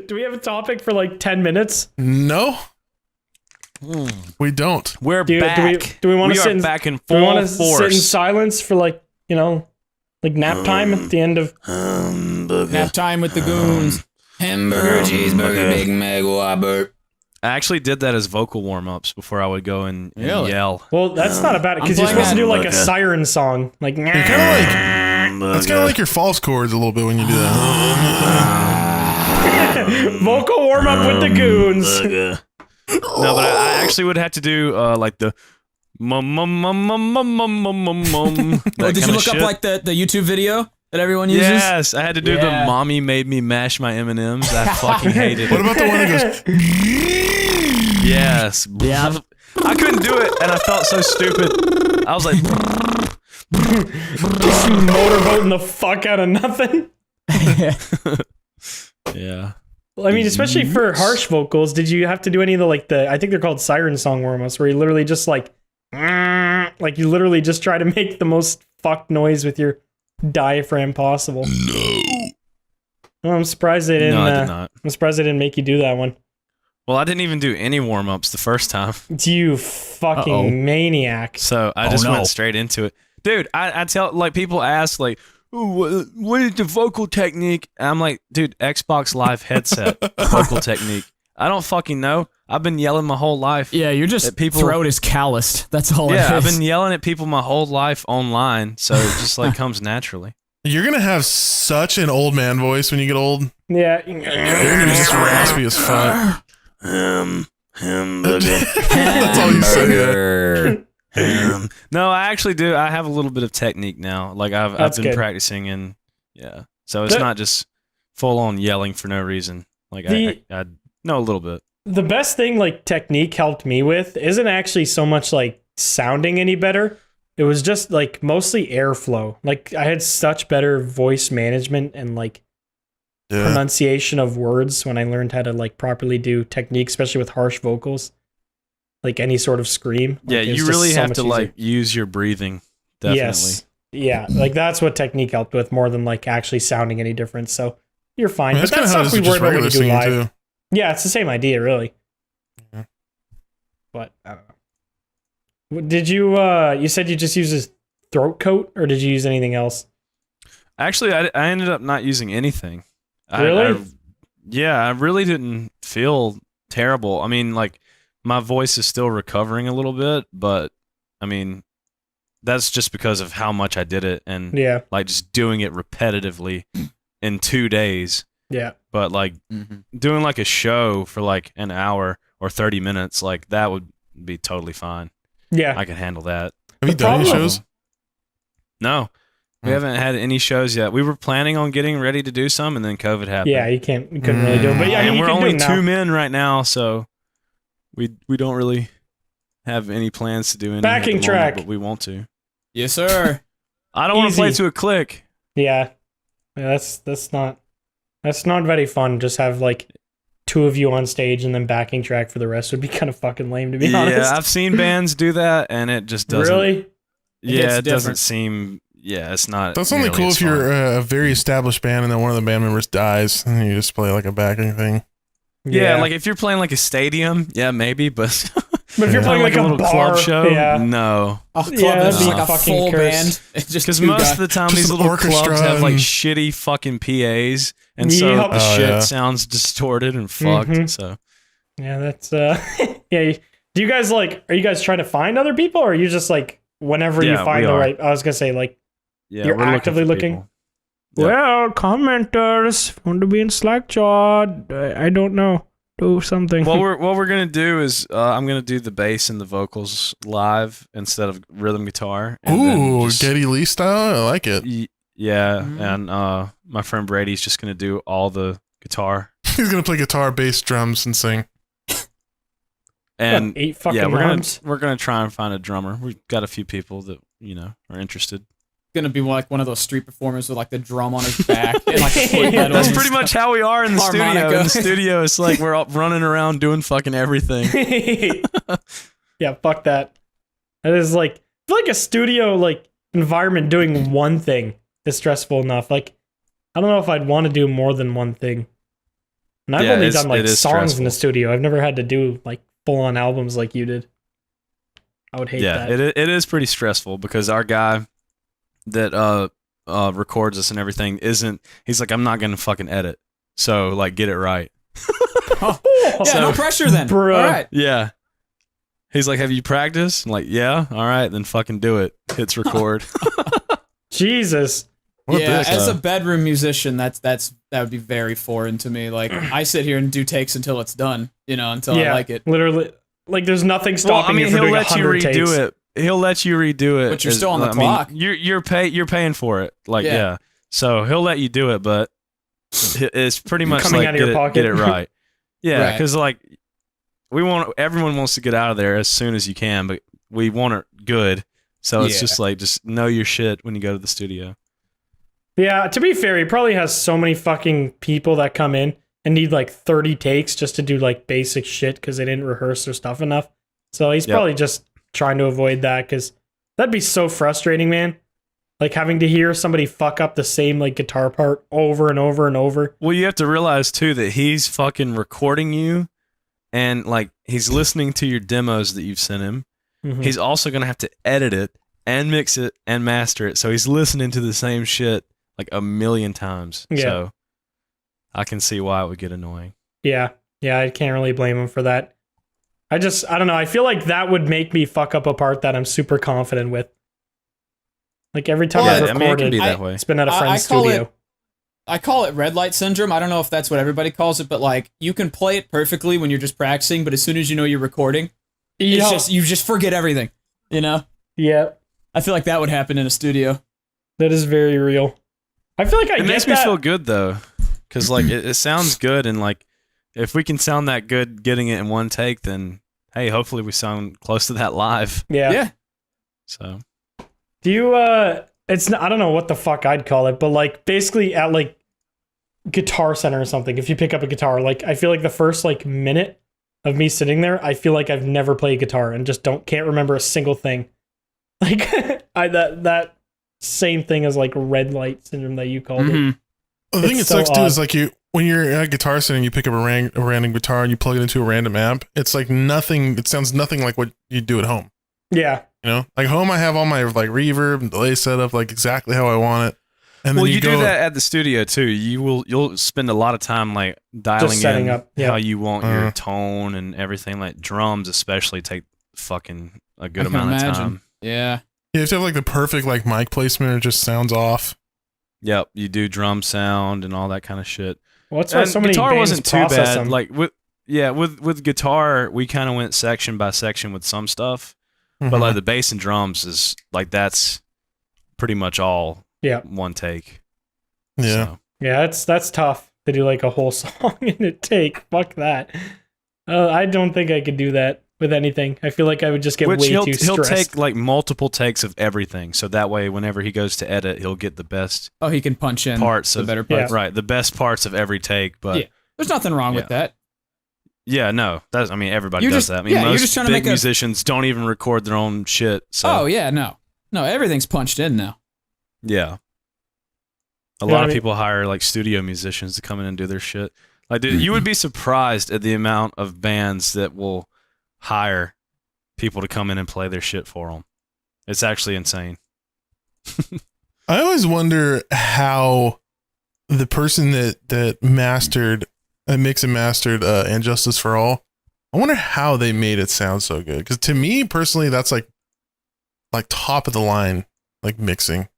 Do we have a topic for like 10 minutes? No. We don't. We're back. Do we want to sit back in do we full want to force. sit in silence for like, you know, like nap time at the end of Nap time with the goons. Hamburger, cheeseburger, Big Mac, Whopper. I actually did that as vocal warm-ups before I would go and Really? yell. Well, that's not about it because I'm you're supposed to do playing like a siren song, like. You're kind of like that's kind of like your false chords a little bit when you do that. Vocal warm up with the goons. No, but I actually would have to do like the mum mum mum mum mum mum mum mum mum. Oh, did you look up like the YouTube video that everyone uses? Yes, I had to do the mommy made me mash my M&Ms. I fucking hated What it. about the one that goes? Yes. Yeah. I couldn't do it, and I felt so stupid. I was like, Just motorboating the fuck out of nothing. yeah. Well, I mean, especially for harsh vocals, did you have to do any of the I think they're called siren song warm-ups, where you literally just like you literally just try to make the most fucked noise with your diaphragm possible. No. Well, I'm surprised they didn't. No, I did not. I'm surprised they didn't make you do that one. Well, I didn't even do any warm-ups the first time. You fucking maniac. So I just went straight into it. Dude, I tell, like, people ask, like, "Ooh, what is the vocal technique?" And I'm like, dude, Xbox Live headset, vocal technique. I don't fucking know. I've been yelling my whole life. Yeah, you're just people, throat is calloused. That's all it is. Yeah, I've been yelling at people my whole life online, so it just, like, comes naturally. You're gonna have such an old man voice when you get old. Yeah. You're gonna be just raspy as fuck. That's all you say. No, I actually do. I have a little bit of technique now. Like I've been good. practicing, and yeah, so it's not just full on yelling for no reason. Like I know a little bit. The best thing like Technique helped me with isn't actually so much like sounding any better. It was just like mostly airflow. Like I had such better voice management and like pronunciation of words when I learned how to like properly do Technique, especially with harsh vocals. Like any sort of scream. Like, Yeah, it was you just really so have much to easier. like use your breathing. Definitely. Yes. Yeah, like that's what Technique helped with more than like actually sounding any different. So you're fine. That's But kind that's of how it stuff is we with worry just about when regular you do singing live. too. Yeah, it's the same idea, really. Yeah. But I don't know. Did you? You said you just used a throat coat, or did you use anything else? Actually, I ended up not using anything. Really? I really didn't feel terrible. I mean, like my voice is still recovering a little bit, but I mean, that's just because of how much I did it and like just doing it repetitively in 2 days. Yeah. But like doing like a show for like an hour or 30 minutes, like that would be totally fine. Yeah. I can handle that. Have you done any shows? No. We haven't had any shows yet. We were planning on getting ready to do some, and then COVID happened. Yeah, you couldn't really do it. But yeah, I mean, and you we're can only do it 2 now. men right now, so we don't really have any plans to do anything. Backing at the track. moment, but we want to. Yes, sir. I don't want to play Easy. to a click. Yeah, that's not very fun. Just have like two of you on stage and then backing track for the rest would be kind of fucking lame, to be honest. Yeah, I've seen bands do that, and it just doesn't. Really? Yeah, it doesn't different. seem. Yeah, it's not. That's only nearly cool as if you're fun. a very established band and then one of the band members dies and you just play like a backing thing. Yeah, like if you're playing like a stadium, yeah, maybe, but. But if you're playing like a little bar, club show, yeah. no. A club Yeah, is that'd just be like a fucking full cursed. band. It's just Because two most guys. of the time Just these an little orchestra clubs have like and- shitty fucking PAs, and so Yep. the Oh, shit yeah. sounds distorted and fucked. Mhm. So Yeah, that's yeah. Do you guys like? Are you guys trying to find other people, or are you just like whenever you Yeah, find we the are. right? I was gonna say like yeah, You're we're actively for looking? people. Yeah. Well, commenters want to be in Slack chat. I don't know. Do something. what we're gonna do is I'm gonna do the bass and the vocals live instead of rhythm guitar. and then Ooh, just- Geddy Lee style? I like it. Yeah, Mhm. and my friend Brady's just gonna do all the guitar. He's gonna play guitar, bass, drums, and sing. And 8 fucking yeah, arms. we're gonna try and find a drummer. We've got a few people that are interested. Gonna be like one of those street performers with like the drum on his back and like a foot pedal That's and pretty stuff. much how we are in the studio. Harmonica. In the studio, it's like we're all running around doing fucking everything. Yeah, fuck that. That is like, I feel like a studio like environment doing one thing is stressful enough. Like, I don't know if I'd want to do more than one thing. And I've Yeah, only it's- done like it is songs in the stressful. studio. I've never had to do like full on albums like you did. I would hate Yeah, that. it is pretty stressful because our guy that records us and everything he's like, I'm not gonna fucking edit. So like get it right. Yeah, no pressure then. Bruh. All right. Yeah. He's like, have you practiced? I'm like, yeah, all right, then fucking do it. Hits record. Jesus. What a Yeah, bitch. as a bedroom musician, that would be very foreign to me. Like I sit here and do takes until it's done, until I like it. Literally. Like there's nothing Well, stopping I mean, you from he'll doing let you 100 redo takes. it. He'll let you redo it. But you're still on the I clock. mean, you're paying for it. Like Yeah. yeah. So he'll let you do it, but it's pretty much Coming like out of your pocket. get it right. Yeah, Right. because like everyone wants to get out of there as soon as you can, but we want it good. So it's Yeah. just like just know your shit when you go to the studio. Yeah, to be fair, he probably has so many fucking people that come in and need like 30 takes just to do like basic shit because they didn't rehearse their stuff enough. So he's Yep. probably just trying to avoid that because that'd be so frustrating, man. Like having to hear somebody fuck up the same like guitar part over and over and over. Well, you have to realize too that he's fucking recording you, and like he's listening to your demos that you've sent him. Mhm. He's also gonna have to edit it and mix it and master it. So he's listening to the same shit like a million times. Yeah. So I can see why it would get annoying. Yeah, I can't really blame him for that. I don't know. I feel like that would make me fuck up a part that I'm super confident with. Like every time Well, I've I mean, it can recorded, be that way. it's been at a I friend's call studio. I call it red light syndrome. I don't know if that's what everybody calls it, but like you can play it perfectly when you're just practicing, but as soon as you know you're recording, it's just you just forget everything. Yeah, I feel like that would happen in a studio. that is very real. I feel like I It get makes me that. feel good though, because like it sounds good, and like if we can sound that good getting it in one take, then hey, hopefully we sound close to that live. Yeah. So Do you? It's not, I don't know what the fuck I'd call it, but like basically at like Guitar Center or something. If you pick up a guitar, like I feel like the first like minute of me sitting there, I feel like I've never played guitar and just can't remember a single thing. Like that same thing as like red light syndrome that you called it. Mhm. The thing It's that sucks so too odd. is like when you're at a guitar set and you pick up a random guitar and you plug it into a random amp, it's like nothing. It sounds nothing like what you do at home. Yeah, Like home, I have all my like reverb and delay set up like exactly how I want it. And well, then you go, do that at the studio too. You'll spend a lot of time like dialing setting in up, yeah. how you want your Uh-huh. tone and everything. Like drums, especially, take fucking a good I can amount of imagine. time. Yeah. You have to have like the perfect like mic placement or it just sounds off. Yep, you do drum sound and all that kind of shit. well, that's why And so many guitar bands wasn't too process bad. them. Like with guitar, we kind of went section by section with some stuff, but Mhm. like the bass and drums is like that's pretty much all Yeah. one take. Yeah. So, Yeah, that's tough to do like a whole song in a take. Fuck that. I don't think I could do that with anything. I feel like I would just get which way he'll too he'll stressed. take like multiple takes of everything, so that way whenever he goes to edit, he'll get the best Oh, he can punch in parts the of better Yeah. parts. right, the best parts of every take. But Yeah. There's nothing wrong with that. yeah, no, that's I mean everybody You're does just- that. I mean yeah, you're most just trying to big make a- musicians don't even record their own shit. So Oh yeah, no, everything's punched in now. yeah. A Yeah, lot I of mean- people hire like studio musicians to come in and do their shit. Like, dude, you would be surprised at the amount of bands that will hire people to come in and play their shit for them. It's actually insane. I always wonder how the person that mastered, mixed and mastered And Justice for All, I wonder how they made it sound so good. Because to me personally, that's like top of the line, like mixing.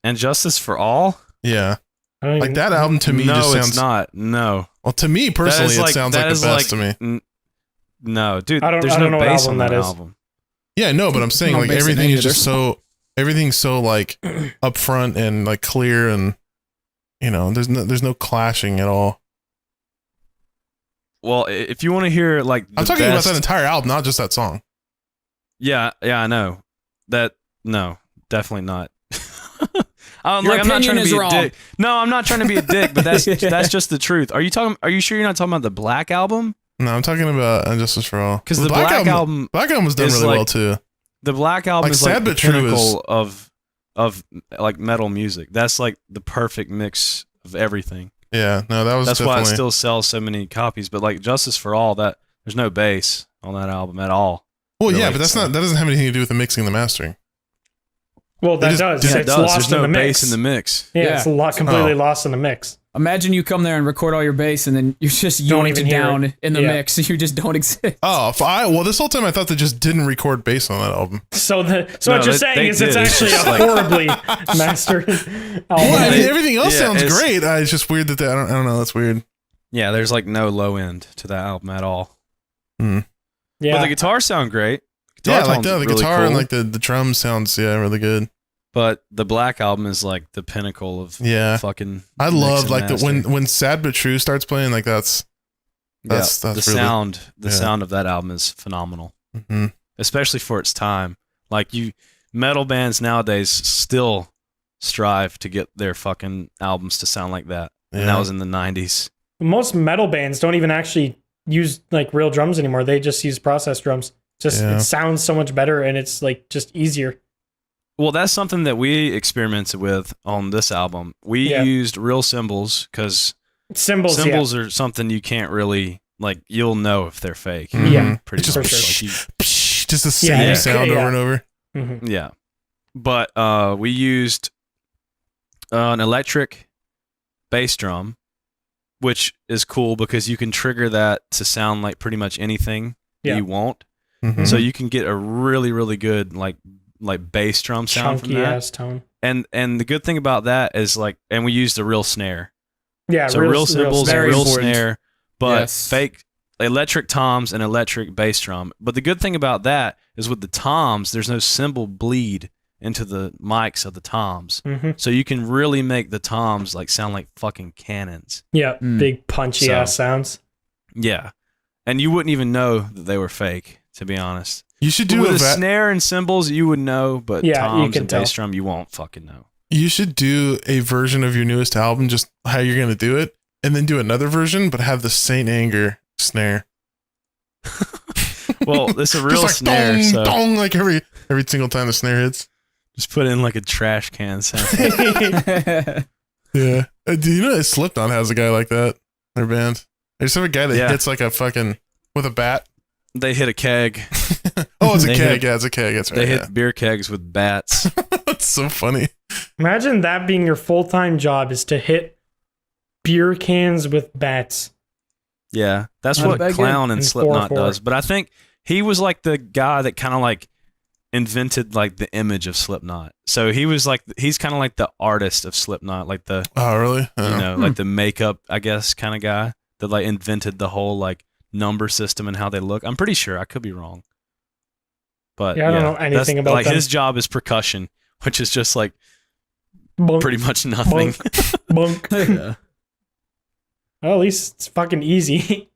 And Justice for All? Yeah, I don't like even- that album to me no, just it's sounds. not. No. Well, to me personally, it sounds like the best to me. No, dude, I don't there's know no what bass album on that that is. album. Yeah, no, but I'm saying No like bass in everything any is of their just so everything's so like upfront and like clear and there's no clashing at all. Well, if you want to hear like the I'm talking best, about that entire album, not just that song. Yeah, I know. No, definitely not. I'm Your not trying opinion to is be wrong. a dick. No, I'm not trying to be a dick, but that's just the truth. Are you sure you're not talking about the Black Album? No, I'm talking about Injustice for All. Because the Black Album, Black Album was done is really like- well too. the Black Album Like is Sad like the But True pinnacle of like metal music. That's like the perfect mix of everything. Yeah, no, that was That's why it definitely. still sells so many copies. But like Justice for All, that there's no bass on that album at all. Well, yeah, really, but that's so- not. That doesn't have anything to do with the mixing and the mastering. Well, that just- does. yeah, Yeah, it It's does. lost There's no in the bass mix. in the mix. Yeah, Yeah. it's a lot completely Oh. lost in the mix. Imagine you come there and record all your bass, and then you're just Don't yoinked even hear down it. in the Yeah. mix. You just don't exist. Oh, well, this whole time I thought they just didn't record bass on that album. So No, what you're saying they is it's did. It's actually just a like- horribly mastered album. Well, I mean, they- everything else yeah, sounds it's- great. It's just weird that I don't know. That's weird. Yeah, there's like no low end to that album at all. Hmm. Yeah, But the guitars sound great. Yeah, like tones the are really guitar cool, and like the drum sounds really good. But the Black album is like the pinnacle of Yeah, fucking. I mix love and like master. when Sad But True starts playing. Like that's Yeah, that's the really- sound. The yeah. sound of that album is phenomenal, mhm. especially for its time. Like metal bands nowadays still strive to get their fucking albums to sound like that. And that Yeah. was in the 90s. most metal bands don't even actually use like real drums anymore. They just use processed drums. Just Yeah. it sounds so much better and it's like just easier. Well, that's something that we experimented with on this album. We Yeah. used real cymbals because Cymbals, cymbals are something you can't really like. You'll know if they're fake. Mhm. Yeah. Pretty For much. sure. Like Just the same Yeah, sound yeah. over and over. Mhm. yeah. But we used an electric bass drum, which is cool because you can trigger that to sound like pretty much anything Yeah. you want. Mhm. So you can get a really, really good like bass drum sound Chunky from that. ass tone. And the good thing about that is like, and we used a real snare. Yeah, So real cymbals, snare. very real important. snare, but Yes. fake electric toms and electric bass drum. But the good thing about that is with the toms, there's no cymbal bleed into the mics of the toms. Mhm. So you can really make the toms like sound like fucking cannons. Yeah, Mm. big punchy So- ass sounds. Yeah. And you wouldn't even know that they were fake, to be honest. You should do With a a snare and cymbals, you would know, but Yeah, you toms can and tell. bass drum, you won't fucking know. You should do a version of your newest album, just how you're gonna do it, and then do another version, but have the Saint Anger snare. Well, it's a Just real like snare, dong, so dong, like every single time the snare hits. just put in like a trash can sound. Yeah. Do you know that Slipknot has a guy like that? Their band. They just have a guy that Yeah. hits like a fucking with a bat. They hit a keg. Oh, it's a They keg. hit- Yeah, it's a keg. That's right. They Yeah. hit beer kegs with bats. That's so funny. Imagine that being your full-time job is to hit beer cans with bats. Yeah, that's Not a what bad Clown and In Slipknot 4-4. does. But I think he was like the guy that kind of like invented like the image of Slipknot. So he was like he's kind of like the artist of Slipknot, like the Oh, really? you know like the makeup I guess kind of guy that like invented the whole like number system and how they look. I'm pretty sure I could be wrong, but Yeah, I don't know that's- anything about like them. his job is percussion, which is just like Bunk, pretty much nothing. bunk. Yeah. Well, at least it's fucking easy.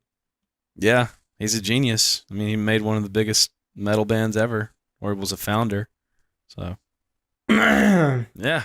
Yeah, he's a genius. I mean, he made one of the biggest metal bands ever, or was a founder. So, All yeah.